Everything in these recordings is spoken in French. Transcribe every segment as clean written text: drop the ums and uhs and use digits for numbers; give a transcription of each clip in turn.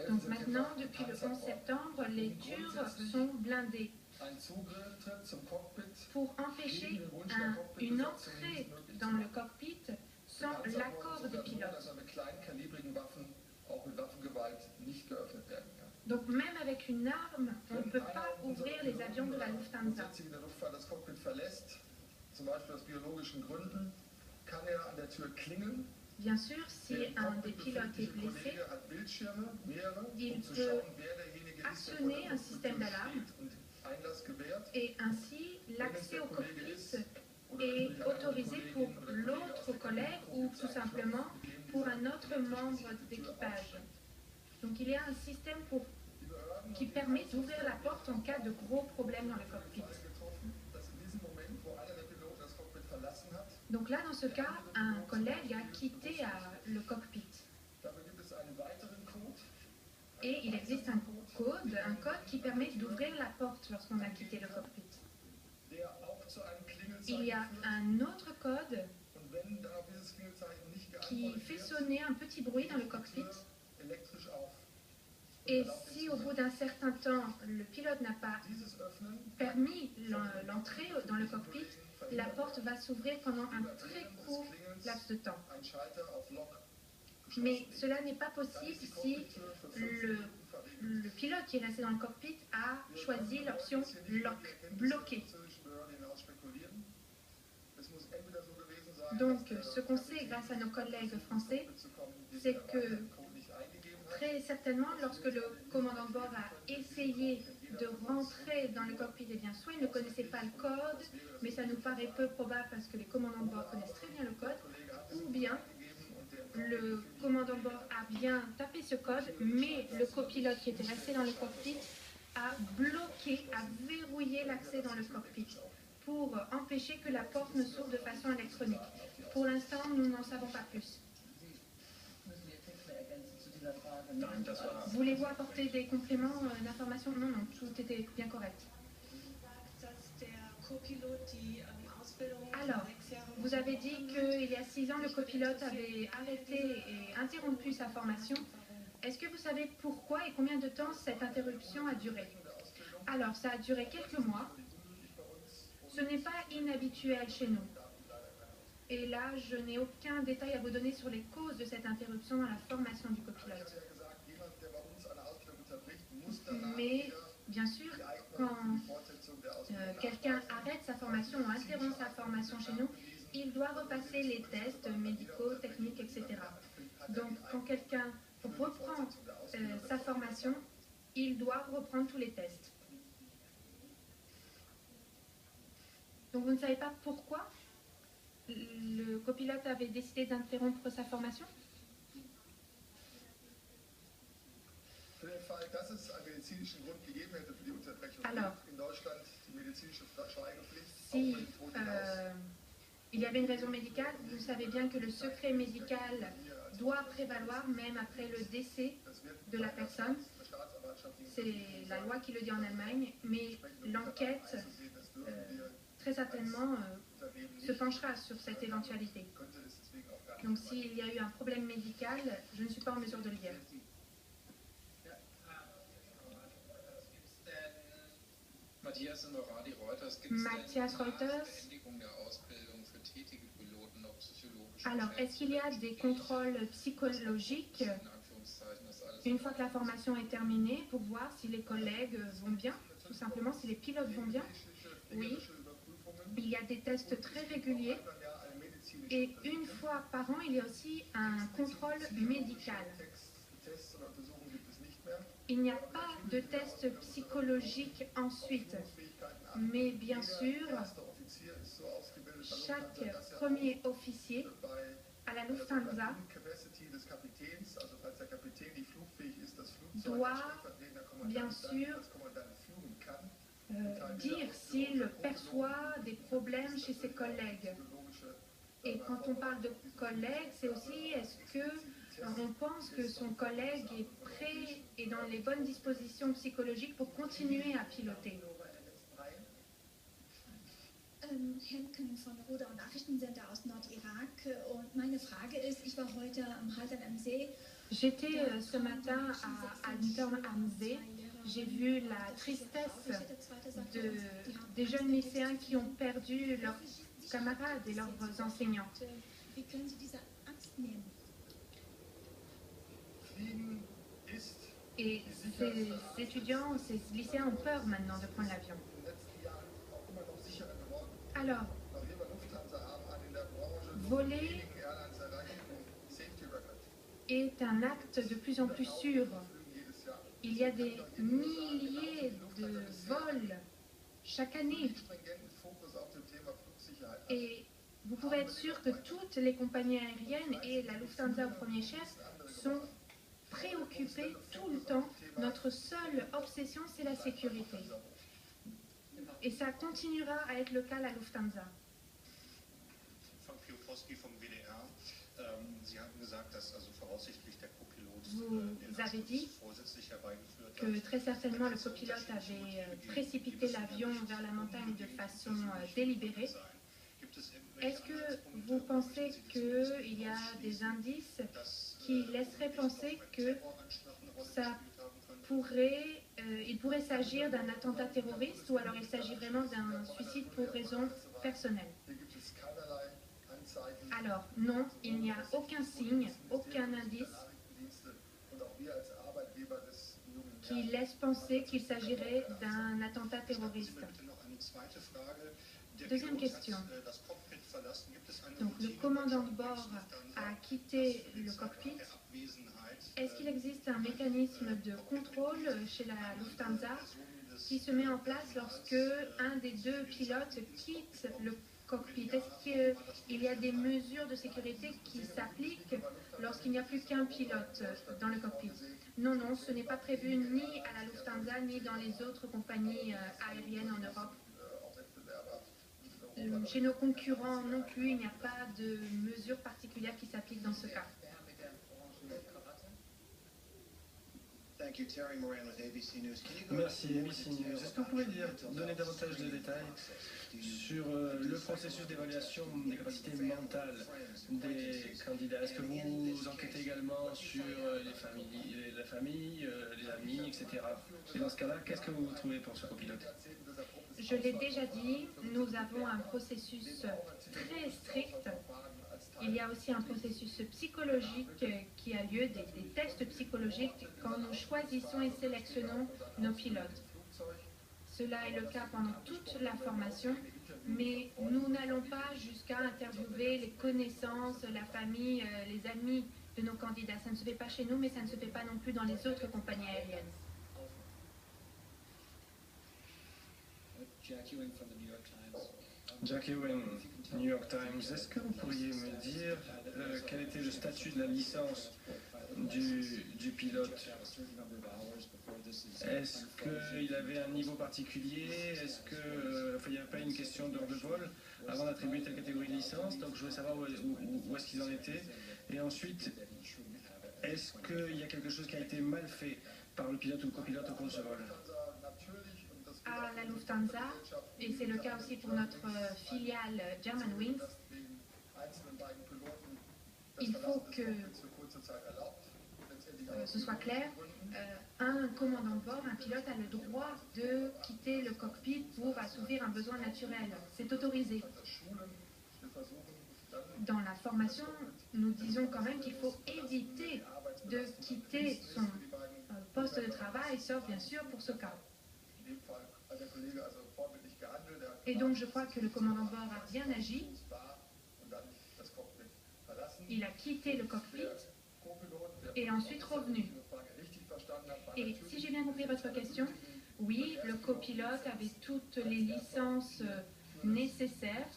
Donc maintenant, depuis le 11 septembre, les tours sont blindées pour empêcher une entrée dans le cockpit sans l'accord du pilote. Donc même avec une arme, on ne peut pas ouvrir les avions de la Lufthansa. Bien sûr, si un des pilotes est blessé, il peut actionner un système d'alarme et ainsi l'accès au cockpit est autorisé pour l'autre collègue ou tout simplement pour un autre membre d'équipage. Donc il y a un système qui permet d'ouvrir la porte en cas de gros problèmes dans le cockpit. Donc là, dans ce cas, un collègue a quitté le cockpit. Et il existe un code qui permet d'ouvrir la porte lorsqu'on a quitté le cockpit. Il y a un autre code qui fait sonner un petit bruit dans le cockpit. Et si au bout d'un certain temps, le pilote n'a pas permis l'entrée dans le cockpit, la porte va s'ouvrir pendant un très court laps de temps. Mais cela n'est pas possible si le pilote qui est resté dans le cockpit a choisi l'option lock, bloqué. Donc, ce qu'on sait grâce à nos collègues français, c'est que très certainement, lorsque le commandant de bord a essayé de rentrer dans le cockpit, eh bien, soit il ne connaissait pas le code, mais ça nous paraît peu probable parce que les commandants de bord connaissent très bien le code, ou bien le commandant de bord a bien tapé ce code, mais le copilote qui était resté dans le cockpit a bloqué, a verrouillé l'accès dans le cockpit pour empêcher que la porte ne s'ouvre de façon électronique. Pour l'instant, nous n'en savons pas plus. Voulez-vous apporter des compléments d'information? Non, non, tout était bien correct. Alors, vous avez dit qu'il y a 6 ans, le copilote avait arrêté et interrompu sa formation. Est-ce que vous savez pourquoi et combien de temps cette interruption a duré? Alors, ça a duré quelques mois. Ce n'est pas inhabituel chez nous. Et là, je n'ai aucun détail à vous donner sur les causes de cette interruption dans la formation du copilote. Mais, bien sûr, quand quelqu'un arrête sa formation ou interrompt sa formation chez nous, il doit repasser les tests médicaux, techniques, etc. Donc, quand quelqu'un reprend sa formation, il doit reprendre tous les tests. Donc, vous ne savez pas pourquoi le copilote avait décidé d'interrompre sa formation? Alors, si il y avait une raison médicale, vous savez bien que le secret médical doit prévaloir même après le décès de la personne. C'est la loi qui le dit en Allemagne, mais l'enquête, très certainement, se penchera sur cette éventualité. Donc s'il y a eu un problème médical, je ne suis pas en mesure de le dire. Matthias Reuters. Alors, est-ce qu'il y a des contrôles psychologiques une fois que la formation est terminée pour voir si les collègues vont bien, tout simplement, si les pilotes vont bien? Oui. Il y a des tests très réguliers et une fois par an, il y a aussi un contrôle médical. Il n'y a pas de test psychologique ensuite, mais bien sûr, chaque premier officier à la Lufthansa doit bien sûr dire s'il perçoit des problèmes chez ses collègues. Et quand on parle de collègues, c'est aussi est-ce qu'on pense que son collègue est prêt et dans les bonnes dispositions psychologiques pour continuer à piloter. Henken von Roda und Nachrichtensender aus Nordirak und meine Frage ist, ich war heute am Haltern am See J'étais ce matin à Altern am See. J'ai vu la tristesse des jeunes lycéens qui ont perdu leurs camarades et leurs enseignants. Wie können Sie diese Angst nehmen? Et ces étudiants, ces lycéens ont peur maintenant de prendre l'avion. Alors, voler est un acte de plus en plus sûr. Il y a des milliers de vols chaque année. Et vous pouvez être sûr que toutes les compagnies aériennes et la Lufthansa au premier chef sont préoccupées tout le temps. Notre seule obsession, c'est la sécurité. Et ça continuera à être le cas à la Lufthansa. Vous avez dit que très certainement le copilote avait précipité l'avion vers la montagne de façon délibérée. Est-ce que vous pensez qu'il y a des indices qui laisseraient penser que il pourrait s'agir d'un attentat terroriste ou alors il s'agit vraiment d'un suicide pour raison personnelle? Alors, non, il n'y a aucun signe, aucun indice qui laisse penser qu'il s'agirait d'un attentat terroriste. Deuxième question. Donc, le commandant de bord a quitté le cockpit. Est-ce qu'il existe un mécanisme de contrôle chez la Lufthansa qui se met en place lorsque un des deux pilotes quitte le cockpit? Est-ce qu'il y a des mesures de sécurité qui s'appliquent lorsqu'il n'y a plus qu'un pilote dans le cockpit? Non, non, ce n'est pas prévu ni à la Lufthansa ni dans les autres compagnies aériennes en Europe. Chez nos concurrents non plus, il n'y a pas de mesures particulières qui s'appliquent dans ce cas. Merci, ABC News. Est-ce que vous pouvez donner davantage de détails sur le processus d'évaluation des capacités mentales des candidats? Est-ce que vous enquêtez également sur la famille, les amis, etc. Et dans ce cas-là, qu'est-ce que vous trouvez pour ce copilote? Je l'ai déjà dit, nous avons un processus très strict. Il y a aussi un processus psychologique qui a lieu, des tests psychologiques quand nous choisissons et sélectionnons nos pilotes. Cela est le cas pendant toute la formation, mais nous n'allons pas jusqu'à interviewer les connaissances, la famille, les amis de nos candidats. Ça ne se fait pas chez nous, mais ça ne se fait pas non plus dans les autres compagnies aériennes. Jackie Owen, New York Times. Est-ce que vous pourriez me dire quel était le statut de la licence du pilote? Est-ce qu'il avait un niveau particulier? Est-ce qu'il n'y avait pas une question d'heure de vol avant d'attribuer telle catégorie de licence? Donc je voulais savoir où est-ce qu'ils en étaient. Et ensuite, est-ce qu'il y a quelque chose qui a été mal fait par le pilote ou le copilote au cours de ce vol? À la Lufthansa, et c'est le cas aussi pour notre filiale Germanwings, il faut que ce soit clair, un commandant de bord, un pilote a le droit de quitter le cockpit pour assouvir un besoin naturel. C'est autorisé. Dans la formation, nous disons quand même qu'il faut éviter de quitter son poste de travail, sauf bien sûr pour ce cas. Et donc je crois que le commandant de bord a bien agi. Il a quitté le cockpit et ensuite revenu. Et si j'ai bien compris votre question, oui, le copilote avait toutes les licences nécessaires.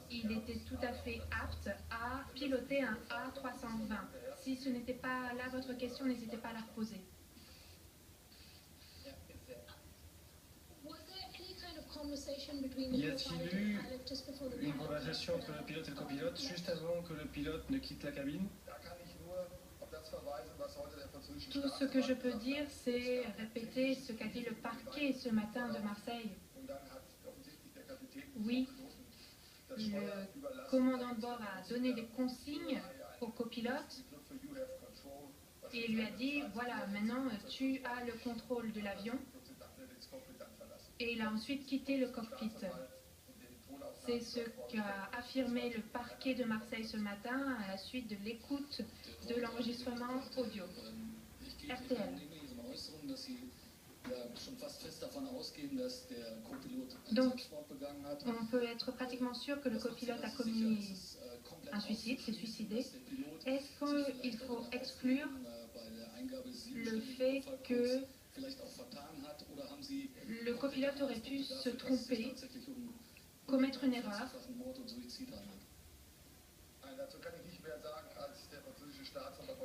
Il était tout à fait apte à piloter un A320. Si ce n'était pas là votre question, n'hésitez pas à la reposer. Y a-t-il eu une conversation entre le pilote et le copilote juste avant que le pilote ne quitte la cabine? Tout ce que je peux dire, c'est répéter ce qu'a dit le parquet ce matin de Marseille. Oui, le commandant de bord a donné des consignes au copilote et il lui a dit, voilà, maintenant tu as le contrôle de l'avion. Et il a ensuite quitté le cockpit. C'est ce qu'a affirmé le parquet de Marseille ce matin à la suite de l'écoute de l'enregistrement audio. RTL. Donc, on peut être pratiquement sûr que le copilote a commis un suicide, s'est suicidé. Est-ce qu'il faut exclure le fait que le copilote aurait pu se tromper, commettre une erreur?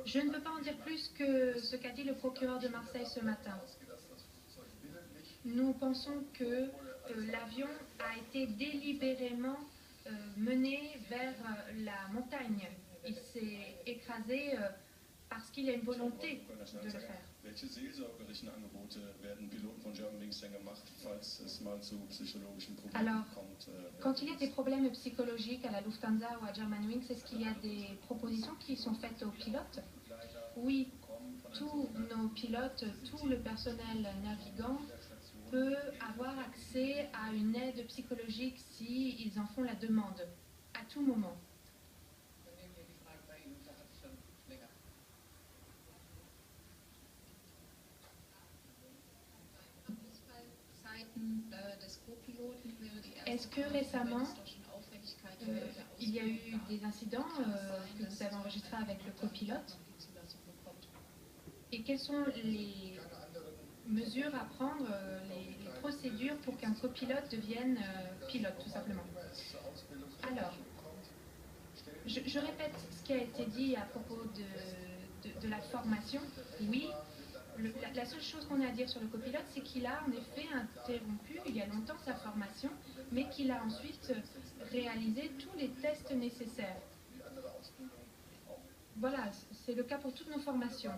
Je ne peux pas en dire plus que ce qu'a dit le procureur de Marseille ce matin. Nous pensons que l'avion a été délibérément mené vers la montagne. Il s'est écrasé parce qu'il y a une volonté de le faire. Alors, quand il y a des problèmes psychologiques à la Lufthansa ou à Germanwings, est-ce qu'il y a des propositions qui sont faites aux pilotes? Oui, tous nos pilotes, tout le personnel navigant peut avoir accès à une aide psychologique s'ils en font la demande, à tout moment. Est-ce que récemment, il y a eu des incidents que vous avez enregistrés avec le copilote? Et quelles sont les mesures à prendre, les procédures pour qu'un copilote devienne pilote, tout simplement? Alors, je répète ce qui a été dit à propos de la formation. Oui, la seule chose qu'on a à dire sur le copilote, c'est qu'il a en effet interrompu il y a longtemps sa formation, mais qu'il a ensuite réalisé tous les tests nécessaires. Voilà, c'est le cas pour toutes nos formations.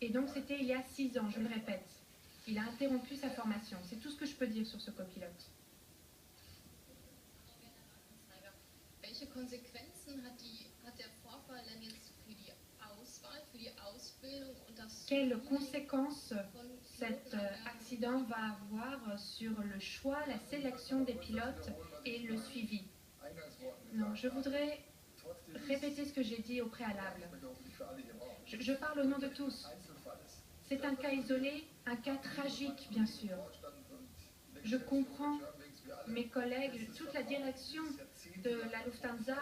Et donc c'était il y a 6 ans, je le répète. Il a interrompu sa formation. C'est tout ce que je peux dire sur ce copilote. Quelles conséquences cet accident va avoir sur le choix, la sélection des pilotes et le suivi? Non, je voudrais répéter ce que j'ai dit au préalable. Je parle au nom de tous. C'est un cas isolé, un cas tragique, bien sûr. Je comprends mes collègues, toute la direction de la Lufthansa